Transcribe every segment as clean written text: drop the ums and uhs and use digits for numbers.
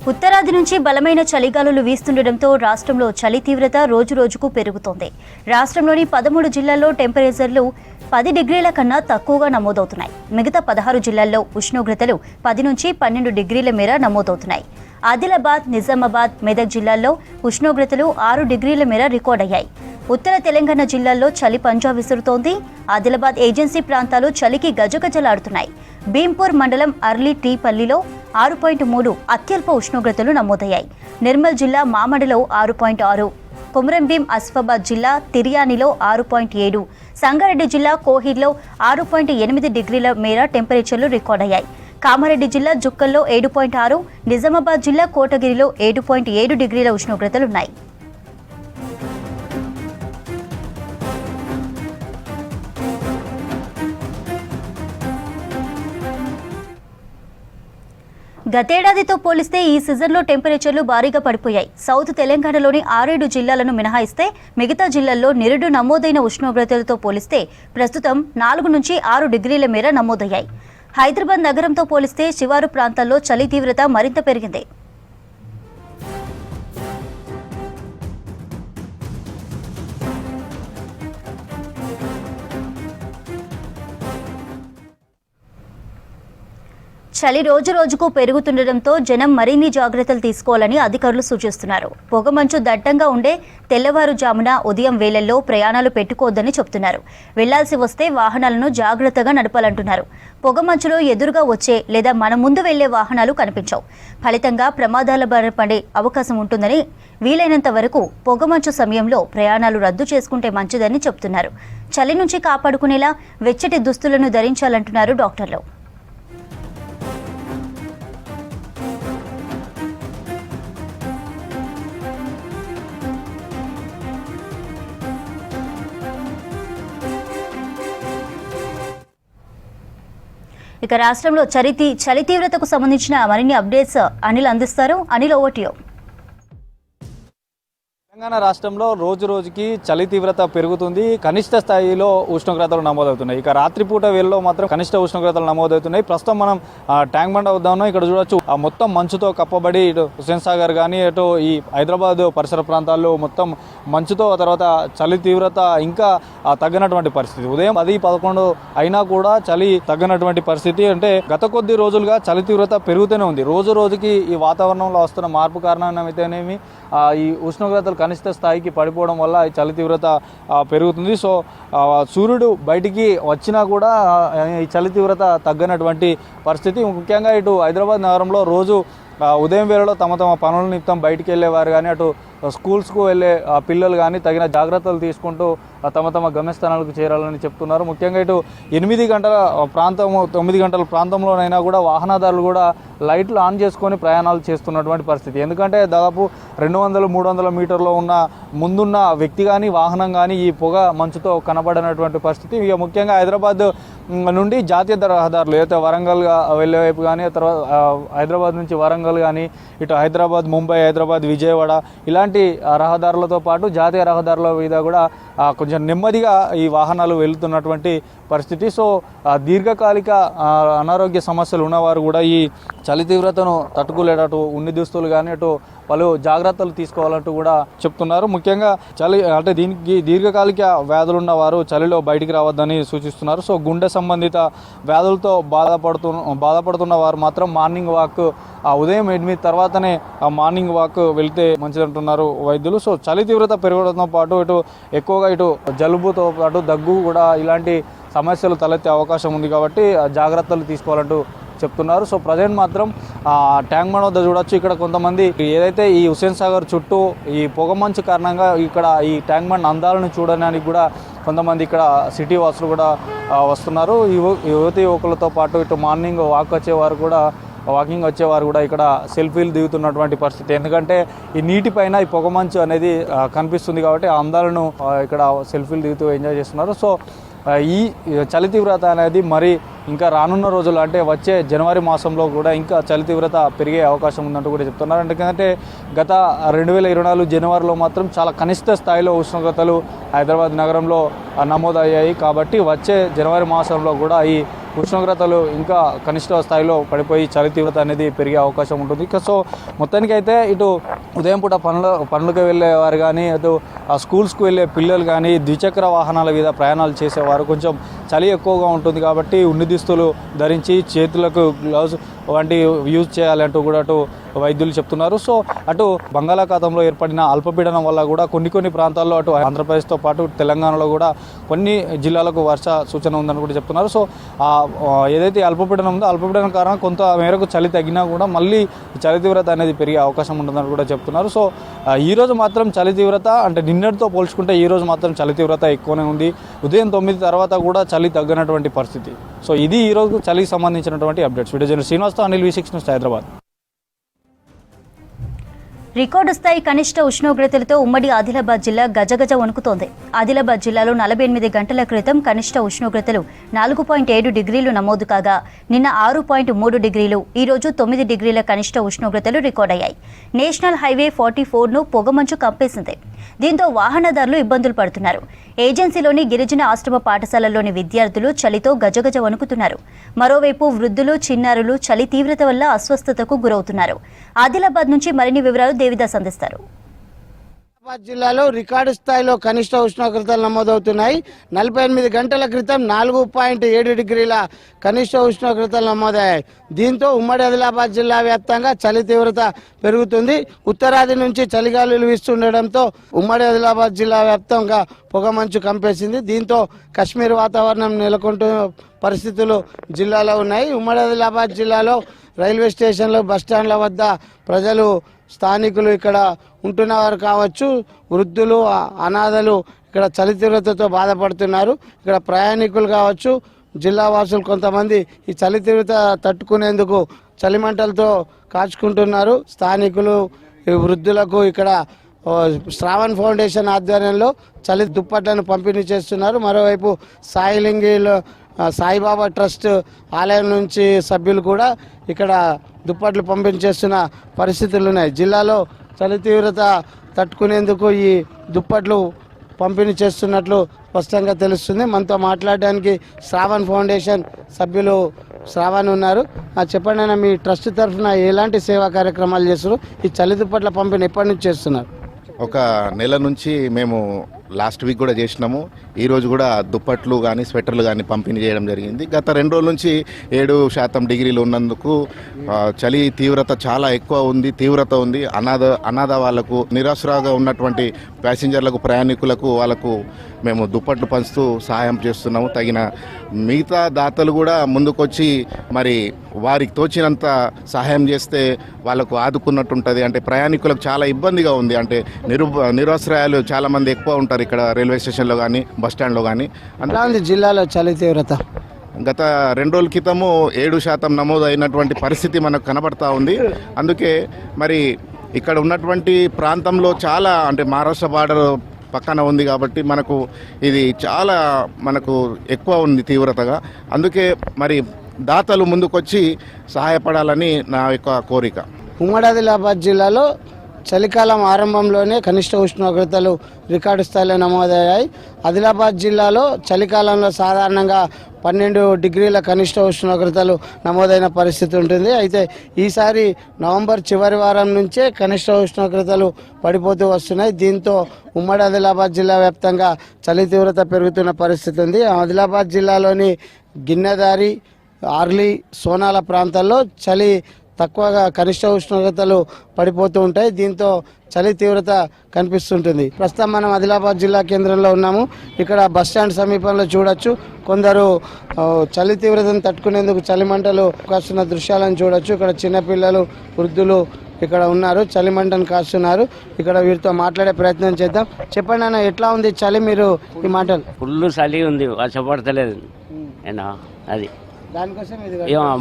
ఉత్తరాది నుంచి బలమైన చలిగాలులు వీస్తుండటంతో రాష్ట్రంలో చలి తీవ్రత రోజురోజుకు పెరుగుతోంది. రాష్ట్రంలోని 13 జిల్లాల్లో టెంపరేచర్లు 10 డిగ్రీల కన్నా తక్కువగా నమోదవుతున్నాయి. మిగతా 16 జిల్లాల్లో ఉష్ణోగ్రతలు 10 నుంచి 12 డిగ్రీల మేర నమోదవుతున్నాయి. ఆదిలాబాద్, నిజామాబాద్, మెదక్ జిల్లాల్లో ఉష్ణోగ్రతలు 6 డిగ్రీల మేర రికార్డయ్యాయి. ఉత్తర తెలంగాణ జిల్లాల్లో చలి పంజా విసురుతోంది. ఆదిలాబాద్ ఏజెన్సీ ప్రాంతాలు చలికి గజగజలాడుతున్నాయి. భీంపూర్ మండలం అర్లీ టీపల్లిలో 6.3 అత్యల్ప ఉష్ణోగ్రతలు నమోదయ్యాయి. నిర్మల్ జిల్లా మామడలో 6.6, కొమరంభీం ఆసిఫాబాద్ జిల్లా తిర్యానిలో 6.7, సంగారెడ్డి జిల్లా కోహిర్లో 6.8 డిగ్రీల మేర టెంపరేచర్లు రికార్డయ్యాయి. కామారెడ్డి జిల్లా జుక్కల్లో 7.6, నిజామాబాద్ జిల్లా కోటగిరిలో 7.7 డిగ్రీల ఉష్ణోగ్రతలున్నాయి. గతేడాదితో పోలిస్తే ఈ సీజన్లో టెంపరేచర్లు భారీగా పడిపోయాయి. సౌత్ తెలంగాణలోని 6-7 జిల్లాలను మినహాయిస్తే మిగతా జిల్లాల్లో నిరుడు నమోదైన ఉష్ణోగ్రతలతో పోలిస్తే ప్రస్తుతం 4 నుంచి 6 డిగ్రీల మేర నమోదయ్యాయి. హైదరాబాద్ నగరంతో పోలిస్తే శివారు ప్రాంతాల్లో చలి తీవ్రత మరింత పెరిగింది. చలి రోజురోజుకు పెరుగుతుండటంతో జనం మరిన్ని జాగ్రత్తలు తీసుకోవాలని అధికారులు సూచిస్తున్నారు. పొగమంచు దట్టంగా ఉండే తెల్లవారుజామున ఉదయం వేళల్లో ప్రయాణాలు పెట్టుకోవద్దని చెబుతున్నారు. వెళ్లాల్సి వస్తే వాహనాలను జాగ్రత్తగా నడపాలంటున్నారు. పొగమంచులో ఎదురుగా వచ్చే లేదా మన ముందు వెళ్లే వాహనాలు కనిపించవు. ఫలితంగా ప్రమాదాల బారిన పడే అవకాశం ఉంటుందని, వీలైనంత వరకు పొగమంచు సమయంలో ప్రయాణాలు రద్దు చేసుకుంటే మంచిదని చెబుతున్నారు. చలి నుంచి కాపాడుకునేలా వెచ్చటి దుస్తులను ధరించాలంటున్నారు డాక్టర్లు. ఇక రాష్ట్రంలో చలి తీవ్రతకు సంబంధించిన మరిన్ని అప్డేట్స్ అనిల్ అందిస్తారు. Anil, over to you. Telangana రాష్ట్రంలో రోజు రోజుకి చలి తీవ్రత పెరుగుతుంది. కనిష్ట స్థాయిలో ఉష్ణోగ్రతలు నమోదవుతున్నాయి. ఇక రాత్రిపూట వేళలో మాత్రం కనిష్ట ఉష్ణోగ్రతలు నమోదవుతున్నాయి. ప్రస్తుతం మనం ట్యాంక్ బండ్ వద్ద ఉన్నాం. ఇక్కడ చూడొచ్చు మొత్తం మంచుతో కప్పబడి ఇటు హుస్సేన్ సాగర్ కానీ ఇటు ఈ హైదరాబాద్ పరిసర ప్రాంతాల్లో మొత్తం మంచుతో, తర్వాత చలి తీవ్రత ఇంకా తగ్గనటువంటి పరిస్థితి. ఉదయం 10-11 అయినా కూడా చలి తగ్గనటువంటి పరిస్థితి. అంటే గత కొద్ది రోజులుగా చలి తీవ్రత పెరుగుతూనే ఉంది. రోజు రోజుకి ఈ వాతావరణంలో వస్తున్న మార్పు కారణమైతేనేమి ఈ ఉష్ణోగ్రతలు కనిష్ట స్థాయికి పడిపోవడం వల్ల ఈ చలి తీవ్రత పెరుగుతుంది. సో సూర్యుడు బయటికి వచ్చినా కూడా ఈ చలి తీవ్రత తగ్గనటువంటి పరిస్థితి. ముఖ్యంగా ఇటు హైదరాబాద్ నగరంలో రోజు ఉదయం వేళలో తమ పనుల నిమిత్తం బయటికి వెళ్ళేవారు కానీ, అటు స్కూల్స్కు వెళ్ళే పిల్లలు కానీ తగిన జాగ్రత్తలు తీసుకుంటూ తమ గమ్యస్థానాలకు చేరాలని చెప్తున్నారు. ముఖ్యంగా ఇటు 9 గంటల ప్రాంతము 9 గంటల ప్రాంతంలోనైనా కూడా వాహనదారులు కూడా లైట్లు ఆన్ చేసుకొని ప్రయాణాలు చేస్తున్నటువంటి పరిస్థితి. ఎందుకంటే దాదాపు 200-300 మీటర్లో ఉన్న ముందున్న వ్యక్తి కానీ వాహనం కానీ ఈ పొగ మంచుతో కనబడినటువంటి పరిస్థితి. ఇక ముఖ్యంగా హైదరాబాద్ నుండి జాతీయ రహదారులు ఏదైతే వరంగల్ వెళ్ళే వైపు కానీ, తర్వాత హైదరాబాద్ నుంచి వరంగల్ కానీ, ఇటు హైదరాబాద్, ముంబై, హైదరాబాద్, విజయవాడ ఇలాంటి రహదారులతో పాటు జాతీయ రహదారుల మీద కూడా కొంచెం నెమ్మదిగా ఈ వాహనాలు వెళుతున్నటువంటి పరిస్థితి. సో దీర్ఘకాలిక అనారోగ్య సమస్యలు ఉన్నవారు కూడా ఈ చలి తీవ్రతను తట్టుకోలేటట్టు ఉన్ని దుస్తులు కానీ అటు పలు జాగ్రత్తలు తీసుకోవాలంటూ కూడా చెప్తున్నారు. ముఖ్యంగా చలి అంటే దీనికి దీర్ఘకాలిక వ్యాధులు ఉన్నవారు చలిలో బయటికి రావద్దని సూచిస్తున్నారు. సో గుండె సంబంధిత వ్యాధులతో బాధపడుతున్న వారు మాత్రం మార్నింగ్ వాక్ ఉదయం 8 తర్వాతనే మార్నింగ్ వాక్ వెళ్తే మంచిదంటున్నారు వైద్యులు. సో చలి తీవ్రత పెరగడంతో పాటు ఇటు ఎక్కువగా ఇటు జలుబుతో పాటు దగ్గు కూడా ఇలాంటి సమస్యలు తలెత్తే అవకాశం ఉంది కాబట్టి జాగ్రత్తలు తీసుకోవాలంటూ చెప్తున్నారు. సో ప్రజెంట్ మాత్రం ట్యాంక్ బండ్ వద్ద చూడొచ్చు. ఇక్కడ కొంతమంది ఏదైతే ఈ హుస్సేన్ సాగర్ చుట్టూ ఈ పొగమంచు కారణంగా ఇక్కడ ఈ ట్యాంక్ బండ్ అందాలను చూడడానికి కూడా కొంతమంది ఇక్కడ సిటీ వాసులు కూడా వస్తున్నారు. యువతి యువకులతో పాటు ఇటు మార్నింగ్ వాకింగ్ వచ్చేవారు కూడా ఇక్కడ సెల్ఫీలు దిగుతున్నటువంటి పరిస్థితి. ఎందుకంటే ఈ నీటిపైన ఈ పొగమంచు అనేది కనిపిస్తుంది కాబట్టి ఆ అందాలను ఇక్కడ సెల్ఫీలు దిగుతూ ఎంజాయ్ చేస్తున్నారు. సో ఈ చలి తీవ్రత అనేది మరి ఇంకా రానున్న రోజులు అంటే వచ్చే జనవరి మాసంలో కూడా ఇంకా చలి తీవ్రత పెరిగే అవకాశం ఉందంటూ కూడా చెప్తున్నారు. ఎందుకంటే గత 2024 జనవరిలో మాత్రం చాలా కనిష్ట స్థాయిలో ఉష్ణోగ్రతలు హైదరాబాద్ నగరంలో నమోదయ్యాయి. కాబట్టి వచ్చే జనవరి మాసంలో కూడా ఈ ఉష్ణోగ్రతలు ఇంకా కనిష్ట స్థాయిలో పడిపోయి చలి తీవ్రత అనేది పెరిగే అవకాశం ఉంటుంది. సో మొత్తానికైతే ఇటు ఉదయం పూట పనులకు వెళ్ళేవారు కానీ అటు స్కూల్స్కి వెళ్ళే పిల్లలు కానీ ద్విచక్ర వాహనాల మీద ప్రయాణాలు చేసేవారు కొంచెం చలి ఎక్కువగా ఉంటుంది. కాబట్టి ఉన్ని దుస్తులు ధరించి చేతులకు గ్లౌజ్ వంటి యూజ్ చేయాలంటూ కూడా అటు వైద్యులు చెప్తున్నారు. సో అటు బంగాళాఖాతంలో ఏర్పడిన అల్పపీడనం వల్ల కూడా కొన్ని ప్రాంతాల్లో అటు ఆంధ్రప్రదేశ్తో పాటు తెలంగాణలో కూడా కొన్ని జిల్లాలకు వర్ష సూచన ఉందని కూడా చెప్తున్నారు. సో ఏదైతే అల్పపీడనం ఉందో అల్పపీడనం కారణంగా కొంత మేరకు చలి తగ్గినా కూడా మళ్ళీ చలి తీవ్రత అనేది పెరిగే అవకాశం ఉంటుందని కూడా చెప్తున్నారు. సో ఈరోజు మాత్రం చలి తీవ్రత అంటే నిన్నటితో పోల్చుకుంటే ఈరోజు మాత్రం చలి తీవ్రత ఎక్కువనే ఉంది. ఉదయం 9 తర్వాత కూడా చలి తగ్గినటువంటి పరిస్థితి. సో ఇది ఈరోజు చలికి సంబంధించినటువంటి అప్డేట్స్. వీడియో జర్నలిస్ట్ శ్రీనివాస్తో Anil V6 news Hyderabad. Record స్థాయి కనిష్ట ఉష్ణోగ్రతలతో ఉమ్మడి ఆదిలాబాద్ జిల్లా గజగజ వణుకుతోంది. ఆదిలాబాద్ జిల్లాలో 48 గంటల క్రితం కనిష్ట ఉష్ణోగ్రతలు 4.7 డిగ్రీలు నమోదు కాగా నిన్న 6.3 డిగ్రీలు, ఈరోజు 9 డిగ్రీల కనిష్ట ఉష్ణోగ్రతలు రికార్డయ్యాయి. నేషనల్ హైవే 44ను పొగమంచు కప్పేసింది. దీంతో వాహనదారులు ఇబ్బందులు పడుతున్నారు. ఏజెన్సీలోని గిరిజన ఆశ్రమ పాఠశాలల్లోని విద్యార్థులు చలితో గజగజ వణుకుతున్నారు. మరోవైపు వృద్ధులు, చిన్నారులు చలి తీవ్రత వల్ల అస్వస్థతకు గురవుతున్నారు. ఆదిలాబాద్ నుంచి మరిన్ని వివరాలు దేవిదాస్ అందిస్తారు. ఆదిలాబాద్ జిల్లాలో రికార్డు స్థాయిలో కనిష్ట ఉష్ణోగ్రతలు నమోదవుతున్నాయి. 48 గంటల క్రితం 4.7 డిగ్రీల కనిష్ట ఉష్ణోగ్రతలు నమోదయ్యాయి. దీంతో ఉమ్మడి ఆదిలాబాద్ జిల్లా వ్యాప్తంగా చలి తీవ్రత పెరుగుతుంది. ఉత్తరాది నుంచి చలిగాలులు వీస్తుండటంతో ఉమ్మడి ఆదిలాబాద్ జిల్లా వ్యాప్తంగా పొగమంచు కంపేసింది. దీంతో కశ్మీర్ వాతావరణం నెలకొంటున్న పరిస్థితులు జిల్లాలో ఉన్నాయి. ఉమ్మడి ఆదిలాబాద్ జిల్లాలో రైల్వే స్టేషన్లు, బస్టాండ్ల వద్ద ప్రజలు, స్థానికులు, ఇక్కడ ఉంటున్నవారు కావచ్చు, వృద్ధులు, అనాథలు ఇక్కడ చలి తీవ్రతతో బాధపడుతున్నారు. ఇక్కడ ప్రయాణికులు కావచ్చు, జిల్లా వాసులు కొంతమంది ఈ చలి తీవ్రత తట్టుకునేందుకు చలిమంటలతో కాచుకుంటున్నారు. స్థానికులు, వృద్ధులకు ఇక్కడ శ్రావణ్ ఫౌండేషన్ ఆధ్వర్యంలో చలి దుప్పట్లను పంపిణీ చేస్తున్నారు. మరోవైపు సాయిబాబా ట్రస్ట్ ఆలయం నుంచి సభ్యులు కూడా ఇక్కడ దుప్పట్లు పంపిణీ చేస్తున్న పరిస్థితులు ఉన్నాయి. జిల్లాలో చలి తీవ్రత తట్టుకునేందుకు ఈ దుప్పట్లు పంపిణీ చేస్తున్నట్లు స్పష్టంగా తెలుస్తుంది. మనతో మాట్లాడడానికి శ్రావణ్ ఫౌండేషన్ సభ్యులు శ్రావణ్ ఉన్నారు. చెప్పండి అన్న, మీ ట్రస్ట్ తరఫున ఎలాంటి సేవా కార్యక్రమాలు చేస్తున్నారు? ఈ చలి దుప్పట్ల పంపిణీ ఎప్పటి నుంచి చేస్తున్నారు? ఒక నెల నుంచి మేము లాస్ట్ వీక్ కూడా చేసినాము. ఈరోజు కూడా దుప్పట్లు కానీ స్వెటర్లు కానీ పంపిణీ చేయడం జరిగింది. గత 2 రోజుల నుంచి 7% డిగ్రీలు ఉన్నందుకు చలి తీవ్రత చాలా ఎక్కువ ఉంది, తీవ్రత ఉంది. అనాథ వాళ్లకు, నిరాశ్రగా ఉన్నటువంటి ప్యాసింజర్లకు, ప్రయాణికులకు వాళ్ళకు మేము దుప్పట్లు పంచుతూ సహాయం చేస్తున్నాము. తగిన మిగతా దాతలు కూడా ముందుకొచ్చి మరి వారికి తోచినంత సహాయం చేస్తే వాళ్ళకు ఆదుకున్నట్టు ఉంటుంది. అంటే ప్రయాణికులకు చాలా ఇబ్బందిగా ఉంది. అంటే నిరాశ్రయాలు చాలామంది ఎక్కువ ఉంటారు ఇక్కడ రైల్వే స్టేషన్లో కానీ, బస్ స్టాండ్లో కానీ. అందులో జిల్లాలో చలి తీవ్రత గత 2 రోజుల క్రితము 7% నమోదు అయినటువంటి పరిస్థితి మనకు కనబడతా ఉంది. అందుకే మరి ఇక్కడ ఉన్నటువంటి ప్రాంతంలో చాలా, అంటే మహారాష్ట్ర బార్డర్ పక్కన ఉంది కాబట్టి ఇది చాలా ఎక్కువ ఉంది తీవ్రతగా. అందుకే మరి దాతలు ముందుకొచ్చి సహాయపడాలని నా యొక్క కోరిక. ఉమ్మడి ఆదిలాబాద్ జిల్లాలో చలికాలం ఆరంభంలోనే కనిష్ట ఉష్ణోగ్రతలు రికార్డు స్థాయిలో నమోదయ్యాయి. ఆదిలాబాద్ జిల్లాలో చలికాలంలో సాధారణంగా 12 డిగ్రీల కనిష్ట ఉష్ణోగ్రతలు నమోదైన పరిస్థితి ఉంటుంది. అయితే ఈసారి నవంబర్ చివరి వారం నుంచే కనిష్ట ఉష్ణోగ్రతలు పడిపోతూ వస్తున్నాయి. దీంతో ఉమ్మడి ఆదిలాబాద్ జిల్లా వ్యాప్తంగా చలి తీవ్రత పెరుగుతున్న పరిస్థితి ఉంది. ఆదిలాబాద్ జిల్లాలోని గిన్నెదారి, ఆర్లీ, సోనాల ప్రాంతాల్లో చలి తక్కువగా కనిష్ట ఉష్ణోగ్రతలు పడిపోతూ ఉంటాయి. దీంతో చలి తీవ్రత కనిపిస్తుంటుంది. ప్రస్తుతం మనం ఆదిలాబాద్ జిల్లా కేంద్రంలో ఉన్నాము. ఇక్కడ బస్టాండ్ సమీపంలో చూడొచ్చు, కొందరు చలి తీవ్రతను తట్టుకునేందుకు చలిమంటలు కాస్తున్న దృశ్యాలను చూడొచ్చు. ఇక్కడ చిన్నపిల్లలు, వృద్ధులు ఇక్కడ ఉన్నారు, చలిమంటను కాస్తున్నారు. ఇక్కడ వీరితో మాట్లాడే ప్రయత్నం చేద్దాం. చెప్పండి అన్న, ఎట్లా ఉంది చలి? మీరు ఈ మాటలు. ఫుల్ చలి ఉంది, వర్షపడతలేదు. అది దానికోసం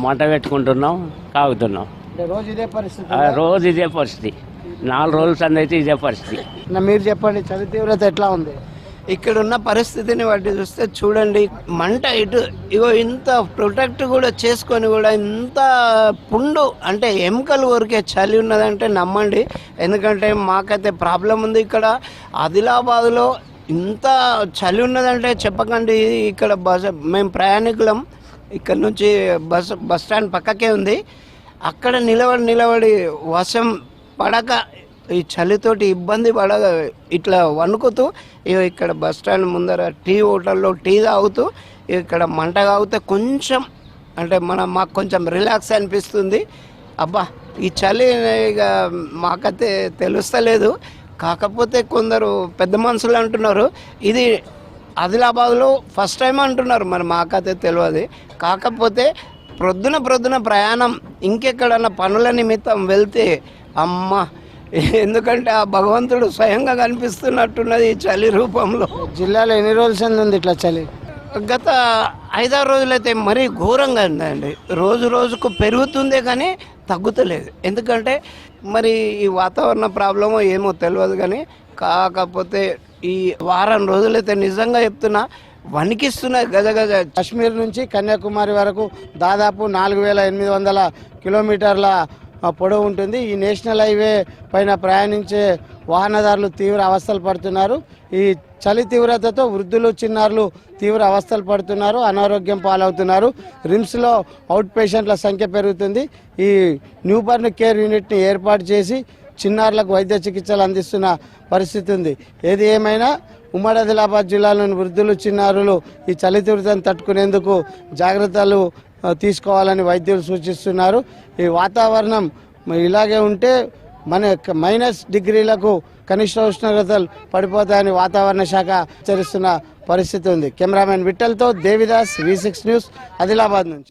మంట పెట్టుకుంటున్నాం, కాగుతున్నాం. రోజు ఇదే పరిస్థితి. 4 రోజుల సంది అయితే ఇదే పరిస్థితి. మీరు చెప్పండి, చలి తీవ్రత ఎట్లా ఉంది? ఇక్కడ ఉన్న పరిస్థితిని బట్టి చూస్తే చూడండి, మంట ఇటు ఇగో ఇంత ప్రొటెక్ట్ కూడా చేసుకొని కూడా ఇంత పుండు అంటే ఎముకలు కొరికే చలి ఉన్నదంటే నమ్మండి. ఎందుకంటే మాకైతే ప్రాబ్లం ఉంది ఇక్కడ ఆదిలాబాద్లో. ఇంత చలి ఉన్నదంటే చెప్పకండి. ఇక్కడ మేము ప్రయాణికులం, ఇక్కడ నుంచి బస్ స్టాండ్ పక్కకే ఉంది. అక్కడ నిలబడి వర్షం పడక ఈ చలితోటి ఇబ్బంది పడగా ఇట్లా వణుకుతూ ఇక్కడ బస్ స్టాండ్ ముందర టీ హోటల్లో టీ తాగుతూ ఇక్కడ మంట తాగితే కొంచెం అంటే మాకు కొంచెం రిలాక్స్ అనిపిస్తుంది. అబ్బా ఈ చలి ఇక మాకైతే తెలుస్తలేదు. కాకపోతే కొందరు పెద్ద మనుషులు అంటున్నారు ఇది ఆదిలాబాద్లో ఫస్ట్ టైం అంటున్నారు, మరి మాకైతే తెలియదు. కాకపోతే ప్రొద్దున ప్రయాణం ఇంకెక్కడన్నా పనుల నిమిత్తం వెళ్తే అమ్మ, ఎందుకంటే ఆ భగవంతుడు స్వయంగా కనిపిస్తున్నట్టున్నది ఈ చలి రూపంలో. జిల్లాలో ఎన్ని రోజులు ఉంది ఇట్లా చలి? గత 5-6 రోజులైతే మరీ ఘోరంగా ఉందండి. రోజుకు పెరుగుతుందే కానీ తగ్గుతలేదు. ఎందుకంటే మరి ఈ వాతావరణ ప్రాబ్లమో ఏమో తెలియదు కానీ, కాకపోతే ఈ వారం రోజులైతే నిజంగా చెప్తున్నా వణికిస్తున్నాయి గజ. కాశ్మీర్ నుంచి కన్యాకుమారి వరకు దాదాపు 4800 కిలోమీటర్ల పొడవు ఉంటుంది. ఈ నేషనల్ హైవే పైన ప్రయాణించే వాహనదారులు తీవ్ర అవస్థలు పడుతున్నారు. ఈ చలి తీవ్రతతో వృద్ధులు, చిన్నారులు తీవ్ర అవస్థలు పడుతున్నారు, అనారోగ్యం పాలవుతున్నారు. రిమ్స్లో అవుట్ పేషెంట్ల సంఖ్య పెరుగుతుంది. ఈ న్యూబర్న్ కేర్ యూనిట్ని ఏర్పాటు చేసి చిన్నారులకు వైద్య చికిత్సలు అందిస్తున్న పరిస్థితి ఉంది. ఏది ఏమైనా ఉమ్మడి ఆదిలాబాద్ జిల్లాలోని వృద్ధులు, చిన్నారులు ఈ చలి తీవ్రతను తట్టుకునేందుకు జాగ్రత్తలు తీసుకోవాలని వైద్యులు సూచిస్తున్నారు. ఈ వాతావరణం ఇలాగే ఉంటే -డిగ్రీలకు కనిష్ట ఉష్ణోగ్రతలు పడిపోతాయని వాతావరణ శాఖ హెచ్చరిస్తున్న పరిస్థితి ఉంది. కెమెరామెన్ విఠల్తో దేవిదాస్, V6 న్యూస్, ఆదిలాబాద్ నుంచి.